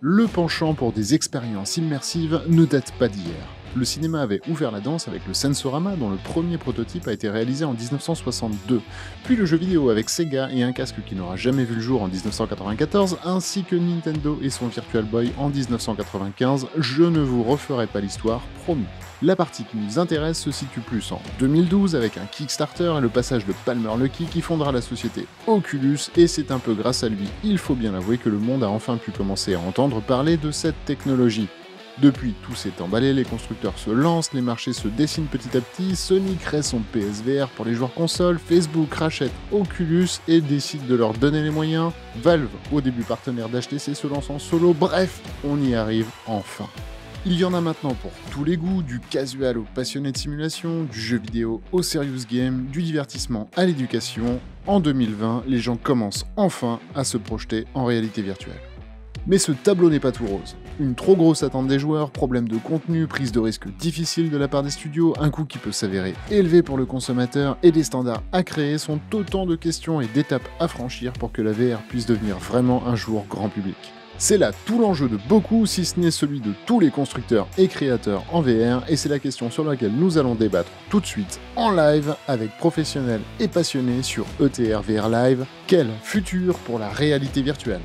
Le penchant pour des expériences immersives ne date pas d'hier. Le cinéma avait ouvert la danse avec le Sensorama, dont le premier prototype a été réalisé en 1962, puis le jeu vidéo avec Sega et un casque qui n'aura jamais vu le jour en 1994, ainsi que Nintendo et son Virtual Boy en 1995. Je ne vous referai pas l'histoire, promis. La partie qui nous intéresse se situe plus en 2012 avec un Kickstarter et le passage de Palmer Luckey qui fondera la société Oculus, et c'est un peu grâce à lui, il faut bien l'avouer, que le monde a enfin pu commencer à entendre parler de cette technologie. Depuis, tout s'est emballé, les constructeurs se lancent, les marchés se dessinent petit à petit, Sony crée son PSVR pour les joueurs consoles, Facebook rachète Oculus et décide de leur donner les moyens, Valve, au début partenaire d'HTC, se lance en solo, bref, on y arrive enfin. Il y en a maintenant pour tous les goûts, du casual aux passionnés de simulation, du jeu vidéo au serious game, du divertissement à l'éducation. En 2020, les gens commencent enfin à se projeter en réalité virtuelle. Mais ce tableau n'est pas tout rose. Une trop grosse attente des joueurs, problème de contenu, prise de risque difficile de la part des studios, un coût qui peut s'avérer élevé pour le consommateur et des standards à créer sont autant de questions et d'étapes à franchir pour que la VR puisse devenir vraiment un jour grand public. C'est là tout l'enjeu de beaucoup, si ce n'est celui de tous les constructeurs et créateurs en VR, et c'est la question sur laquelle nous allons débattre tout de suite en live avec professionnels et passionnés sur ETR VR Live. Quel futur pour la réalité virtuelle ?